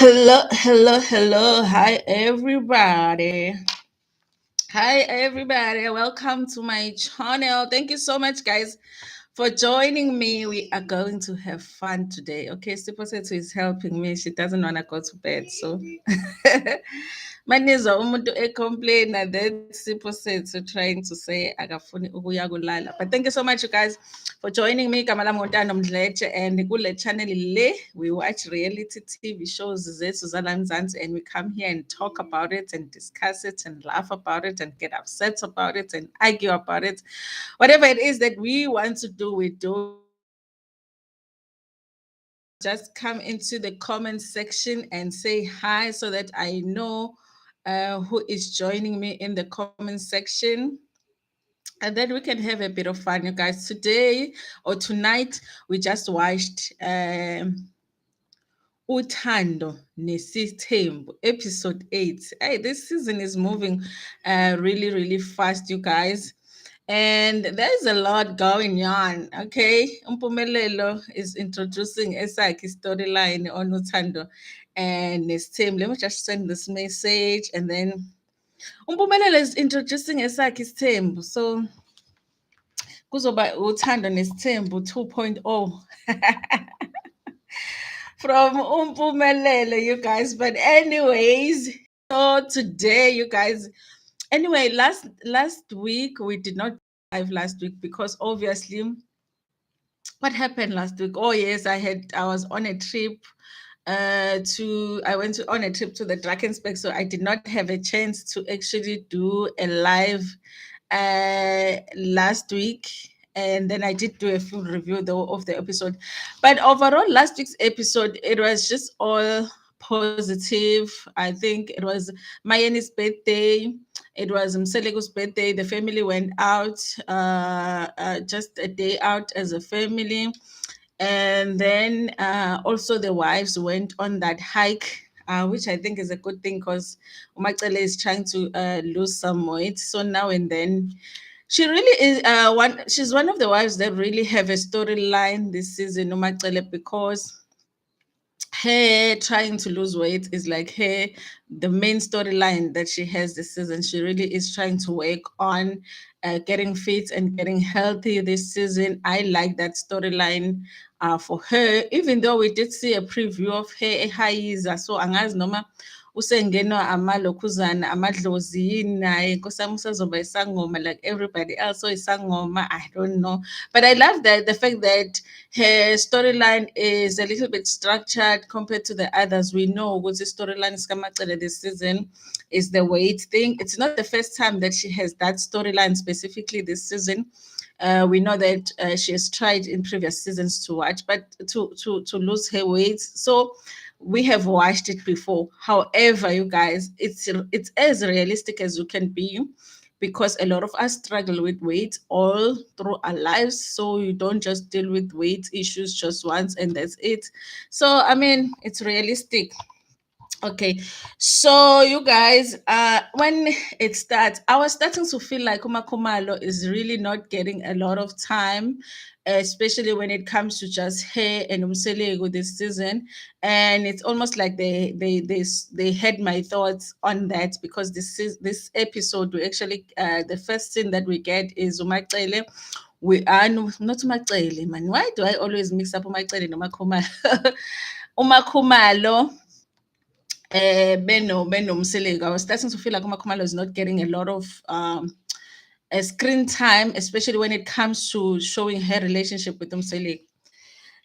Hello, hello, hello. Hi, everybody. Hi, everybody. Welcome to my channel. Thank you so much, guys, for joining me. We are going to have fun today. Okay, Siposetu is helping me. She doesn't want to go to bed. So, manizwa umuntu ecomplaina that Siposetu trying to say akafuni ukuya kulala. But thank you so much, you guys, for joining me. Igama lami Ntando Mdletshe, and kule channel le we watch reality TV shows zethu zala Mzansi, and we come here and talk about it and discuss it and laugh about it and get upset about it and argue about it. Whatever it is that we want to do, we do. Just come into the comment section and say hi so that I know who is joining me in the comment section. And then we can have a bit of fun, you guys. Today or tonight, we just watched Uthando Nesthembu episode 8. Hey, this season is moving really, really fast, you guys. And there's a lot going on. Okay. Umpumelelo is introducing Esaki storyline on Uthando and Nesthembu. Let me just send this message, and then Umpumelelo is introducing Esaki Sthembu. So kuzoba Uthando Nesthembu 2.0 from Umpumelelo, you guys. But anyways, so today, you guys. Anyway, last week we did not live last week because obviously, what happened last week? Oh yes, I was on a trip I went on a trip to the Drakensberg, so I did not have a chance to actually do a live last week. And then I did do a full review though of the episode. But overall, last week's episode, it was just all positive. I think it was Mayeni's birthday. It was Mselegu's birthday. The family went out, just a day out as a family. And then also the wives went on that hike, which I think is a good thing because Umacele is trying to lose some weight. So now and then she really is she's one of the wives that really have a storyline this season, Umacele, because her trying to lose weight is like the main storyline that she has this season. She really is trying to work on getting fit and getting healthy this season. I like that storyline for her, even though we did see a preview of her ehayiza, so angazi noma usengenwa amalokhuzana amadlozi yini naye inkosi yami usazoba isangoma like everybody else, so isangoma, I don't know. But I love that the fact that her storyline is a little bit structured compared to the others. We know what the storyline is this season is the weight thing. It's not the first time that she has that storyline specifically this season. We know that she has tried in previous seasons to watch, but to lose her weight. So we have watched it before. However, you guys, it's as realistic as you can be, because a lot of us struggle with weight all through our lives. So you don't just deal with weight issues just once and that's it. So I mean, it's realistic. Okay, so you guys, when it starts, I was starting to feel like Umakumalo is really not getting a lot of time, especially when it comes to just her and Umselego this season. And it's almost like they had my thoughts on that, because this episode, we actually the first scene that we get is Umaxele. We are not Umaxele, man. Why do I always mix up Umaxele and Umakumalo? Umakumalo Benomseleko. I was starting to feel like Umakumalo is not getting a lot of screen time, especially when it comes to showing her relationship with Umseleko.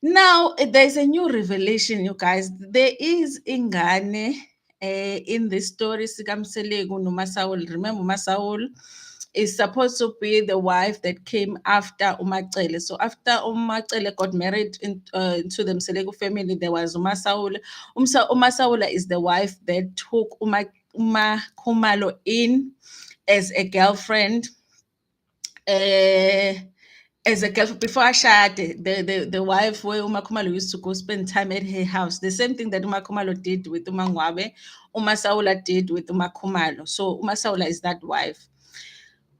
Now, there's a new revelation, you guys. There is Ingane in the story, Sikamseleko no Masaul. Remember, Masaul is supposed to be the wife that came after Umacele. So after Umacele got married to the Mseleko family, there was Umasaula. Umasaula is the wife that took Khumalo in as a girlfriend. As a girlfriend before Ashade, the wife where Umakumalo used to go spend time at her house. The same thing that Umakumalo did with Umangwabe, Umasaula did with Umakumalo. So Umasaula is that wife.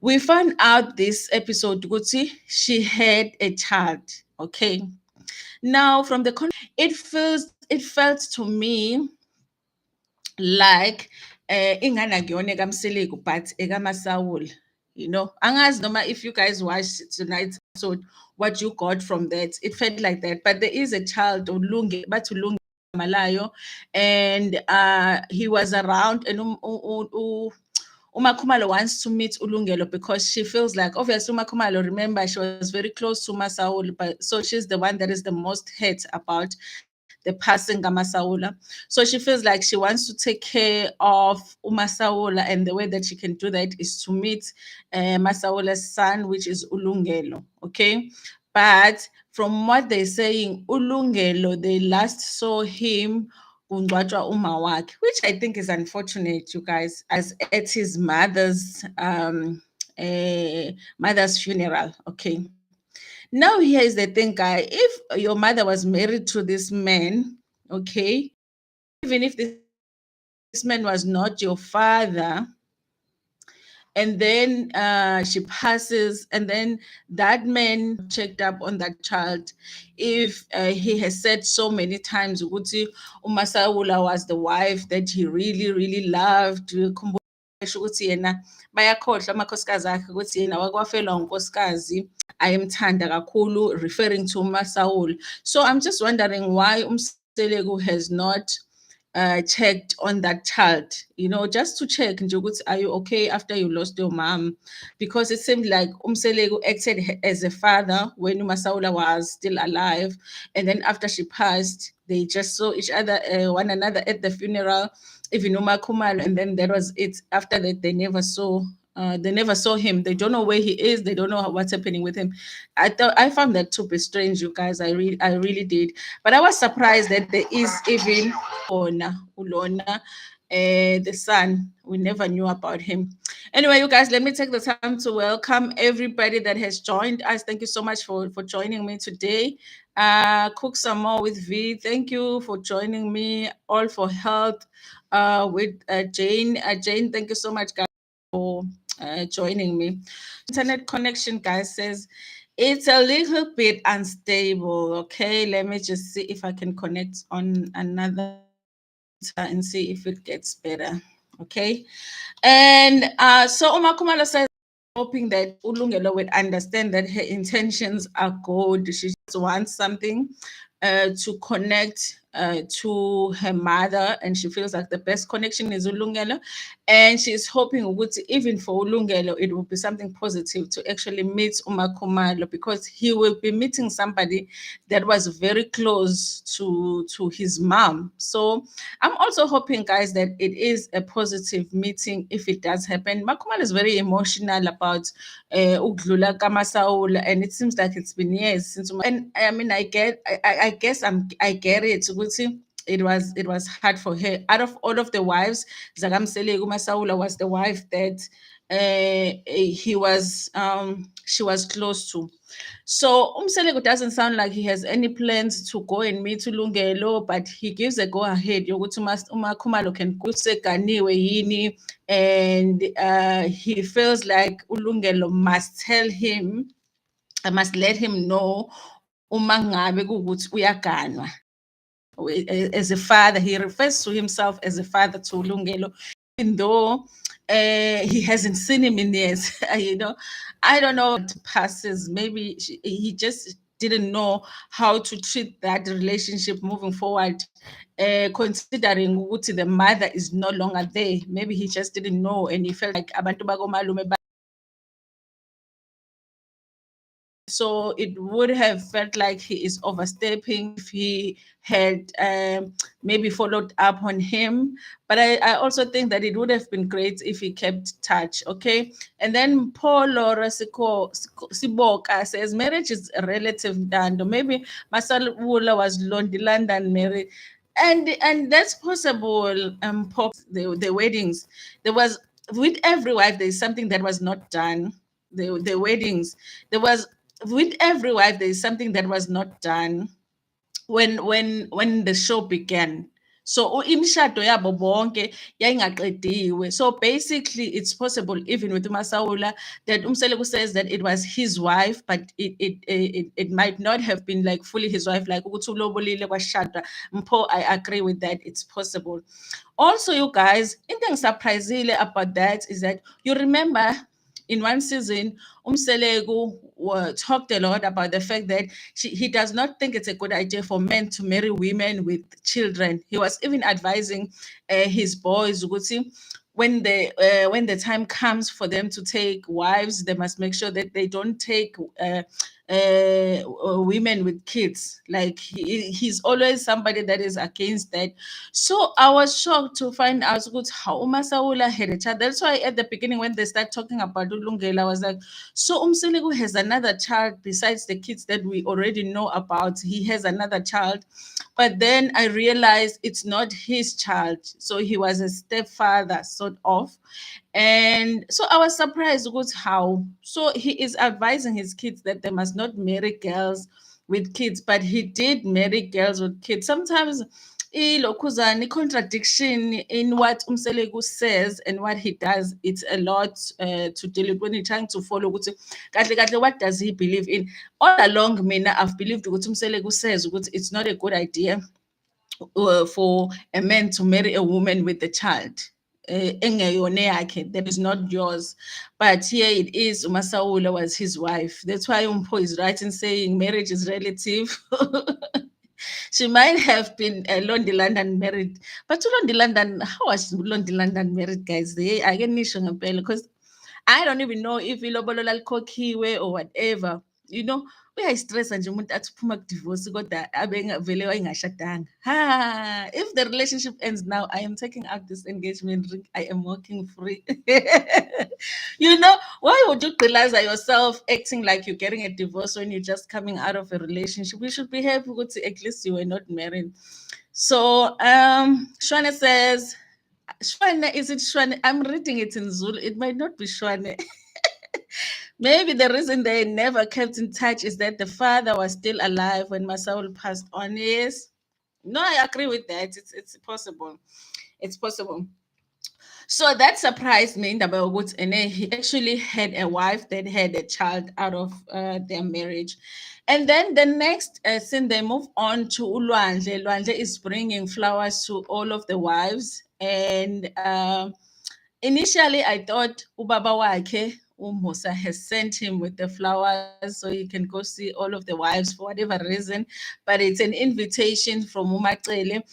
We found out this episode, Guti, she had a child. Okay. Now, from the it felt to me like ingane akuyona ekaMseleku but ekaMasawula. Angazi noma if you guys watched tonight's episode, what you got from that. It felt like that, but there is a child Ulunge, but Ulunge Malayo, and he was around, and Umakhumalo wants to meet Ulungelo because she feels like, obviously, Umakhumalo, remember, she was very close to Masaul, but so she's the one that is the most hurt about the passing Masaula. So she feels like she wants to take care of Umasaula, and the way that she can do that is to meet Masaula's son, which is Ulungelo. Okay, but from what they're saying, Ulungelo, they last saw him kungcwatshwa uma wakhe, which I think is unfortunate, you guys, as at his mother's funeral. Okay. Now here is the thing, guy. If your mother was married to this man, okay, even if this man was not your father, and then she passes, and then that man checked up on that child, if he has said so many times ukuthi uMasawula was the wife that he really really loved, esho ukuthi yena bayakhohlwa amakhosikazi akhe ukuthi yena wakwafelwa unkosikazi ayemthanda kakhulu, referring to Masaul. So I'm just wondering why Umseleku has not checked on that child, just to check nje ukuthi, are you okay after you lost your mom? Because it seemed like Umseleku acted as a father when Masaula was still alive, and then after she passed, they just saw each other, one another at the funeral, even Umakhumalo, and then that was it. After that, they never saw him. They don't know where he is. They don't know what's happening with him. I found that to be strange, you guys. I really did. But I was surprised that there is even Ulona, the son. We never knew about him. Anyway, you guys, let me take the time to welcome everybody that has joined us. Thank you so much for joining me today. Cook some more with V. Thank you for joining me. All for health with Jane. Jane, thank you so much, guys, for joining me. Internet connection, guys, says it's a little bit unstable. Okay, let me just see if I can connect on another and see if it gets better. Okay, and so Umakhumalo says, hoping that Ulungelo would understand that her intentions are good. She just wants something to connect to her mother, and she feels like the best connection is Ulungelo, and she's hoping even for Ulungelo it will be something positive to actually meet Umakhumalo, because he will be meeting somebody that was very close to his mom. So I'm also hoping, guys, that it is a positive meeting if it does happen. Makhumalo is very emotional about ukudlula kaMasaula, and it seems like it's been years since. And I mean, I guess I get it. ukuthi it was hard for her. Out of all of the wives, zakamseleku uMasaula was the wife that she was close to. So Umseleko doesn't sound like he has any plans to go and meet Ulungelo, but he gives a go ahead yokuthi uMakhumalo can go seganiwe yini, and he feels like Ulungelo must tell him, I must let him know uma ngabe kuwukuthi uyaganwa. As a father, he refers to himself as a father to Ulungelo, even though he hasn't seen him in years. I don't know what passes. Maybe he just didn't know how to treat that relationship moving forward. Considering ukuthi the mother is no longer there, maybe he just didn't know, and he felt like abantu bakomalume. So it would have felt like he is overstepping if he had maybe followed up on him. But I also think that it would have been great if he kept touch. Okay. And then Paul Laura Siboka says marriage is a relative, Ntando. Maybe Masalula was lonely London married. And that's possible. The weddings. There was, with every wife, there's something that was not done. The weddings. There was, with every wife, there is something that was not done when the show began. So imishado yabo bonke yayingaqediwe. So basically it's possible even with Masaula that Umseleku says that it was his wife, but it might not have been like fully his wife, like ukuthi ulobolile kwashada. Mpho, I agree with that, it's possible. Also, you guys, into surprisingly about that is that you remember in one season, Umselegu talked a lot about the fact that he does not think it's a good idea for men to marry women with children. He was even advising his boys, Guti, when the time comes for them to take wives, they must make sure that they don't take women with kids. Like he's always somebody that is against that. So I was shocked to find out how Umasaula had a child. That's why at the beginning when they start talking about Ulungela, I was like, so Umseligu has another child besides the kids that we already know about. He has another child. But then I realized it's not his child. So he was a stepfather, sort of. And so I was surprised with how. So he is advising his kids that they must not marry girls with kids, but he did marry girls with kids. Sometimes ilokhuzana contradiction in what Umselegu says and what he does, it's a lot to deal with when you're trying to follow what does he believe in. All along, mina, I've believed what Umselegu says, it's not a good idea for a man to marry a woman with a child. That is not yours. But here it is, Umasaula was his wife. That's why Umpo is right in saying marriage is relative. She might have been a Londi London married. But to Londi London, how was Londi London married, guys? I get because I don't even know if ilobolo lalikhokiwe or whatever. You know, uyayistressa nje umuntu athi uphuma kudivorce kodwa vele wayengashadanga. Ha, if the relationship ends now, I am taking out this engagement ring. I am walking free. You know, why would you realize yourself acting like you're getting a divorce when you're just coming out of a relationship? We should be happy to at least you were not married. So Shwana says, Shwane, is it Shwane? I'm reading it in Zulu. It might not be Shwane. Maybe the reason they never kept in touch is that the father was still alive when Masaul passed on. Yes. No, I agree with that. It's possible. It's possible. So that surprised me in the Woods, and he actually had a wife that had a child out of their marriage. And then the next scene, they move on to Ulwandle. Ulwandle is bringing flowers to all of the wives. And initially, I thought Ubaba Wake, Musa, has sent him with the flowers so he can go see all of the wives for whatever reason. But it's an invitation from Umaxele.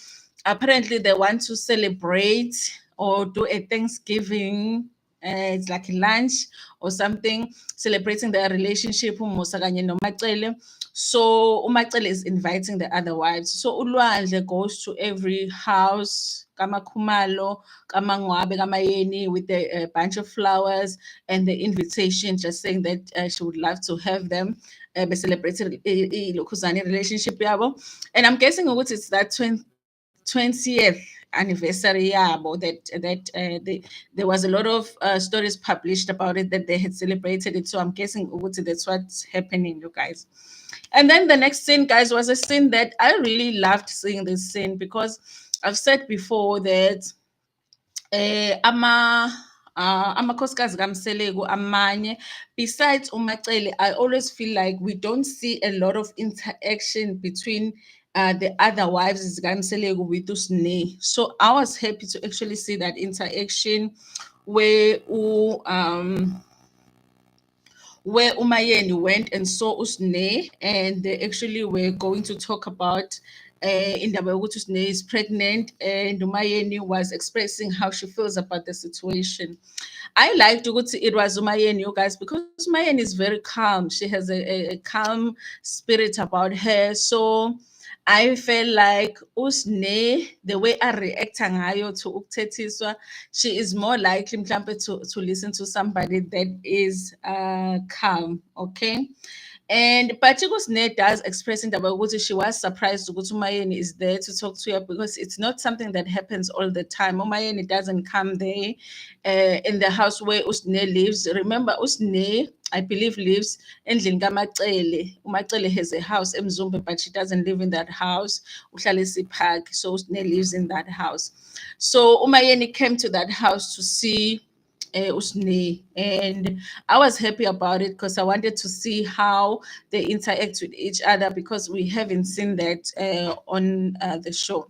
Apparently, they want to celebrate or do a Thanksgiving. It's like a lunch or something, celebrating their relationship. Umusa kanye noMacele. So Umacele is inviting the other wives. So Ulwandle goes to every house, Kamakhumalo, Kamangwabe, Kamayeni, with a bunch of flowers and the invitation, just saying that she would love to have them celebrated ilokhuzane relationship yabo. And I'm guessing it's that 20th anniversary yabo there was a lot of stories published about it that they had celebrated it. So I'm guessing that's what's happening, you guys. And then the next scene, guys, was a scene that I really loved seeing this scene because I've said before that amakhosikazi kaMseleku amanye, besides uMacele, I always feel like we don't see a lot of interaction between the other wives kaMseleku with Usne. So I was happy to actually see that interaction where Umayeni went and saw Usne, and they actually were going to talk about indaba yokuthi Usne is pregnant, and Umayeni was expressing how she feels about the situation. I liked it was Umayeni, you guys, because Umayeni is very calm. She has a calm spirit about her. So I felt like Usne, the way I react ngayo to ukuthethiswa, she is more likely mhlampe to listen to somebody that is calm, okay? And but Usne does express in the she was surprised ukuthi Umayeni is there to talk to her because it's not something that happens all the time. Umayeni doesn't come there in the house where Usne lives. Remember, Usne I believe lives endlini kaMacele. uMacele has a house eMzumbe, but she doesn't live in that house. Uhlalisi Park, so Usne lives in that house. So uMayeni came to that house to see Usne, and I was happy about it because I wanted to see how they interact with each other because we haven't seen that on the show.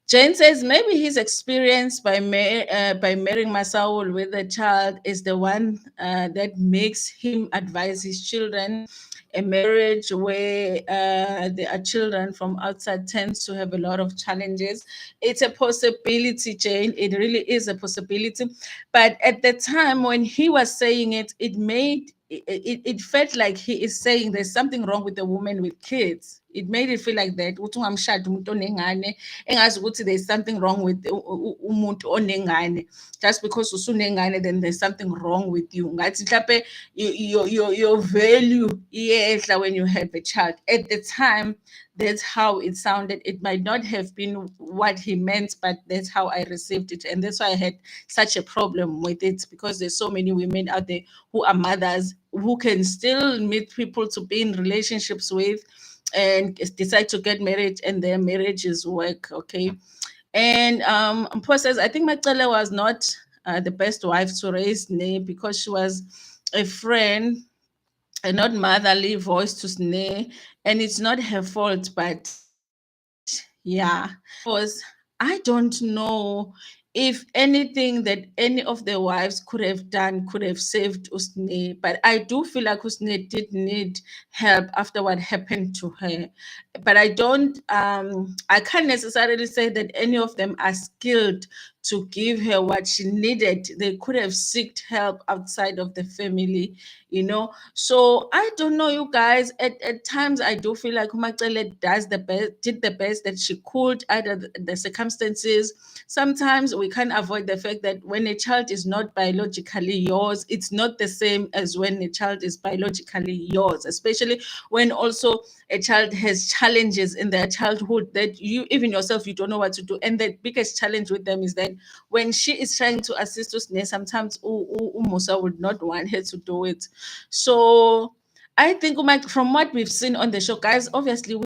Jane says maybe his experience by marrying Masaul with a child is the one that makes him advise his children. A marriage where there are children from outside tends to have a lot of challenges. It's a possibility, Jane. It really is a possibility. But at the time when he was saying it, it felt like he is saying there's something wrong with the woman with kids. It made it feel like that. Ukuthi ungamshadi umuntu onengane, engazi ukuthi there's something wrong with umuntu onengane. Just because usunengane, then there's something wrong with you. Ngathi mhlawumbe your value iyehla when you have a child. At the time, that's how it sounded. It might not have been what he meant, but that's how I received it. And that's why I had such a problem with it, because there's so many women out there who are mothers who can still meet people to be in relationships with and decide to get married and their marriages work. Okay. And Mpho says, I think Macele was not the best wife to raise Ne, because she was a friend and not motherly voice to Snare, and it's not her fault, but yeah, because I don't know if anything that any of the wives could have done could have saved Usne, but I do feel like Usne did need help after what happened to her. But I can't necessarily say that any of them are skilled to give her what she needed. They could have sought help outside of the family, you know. So I don't know, you guys. At times, I do feel like Umacele did the best that she could under the circumstances. Sometimes we can't avoid the fact that when a child is not biologically yours, it's not the same as when a child is biologically yours, especially when also a child has challenges in their childhood that you, even yourself, you don't know what to do. And the biggest challenge with them is that when she is trying to assist Usne, sometimes Musa would not want her to do it. So I think from what we've seen on the show, guys, obviously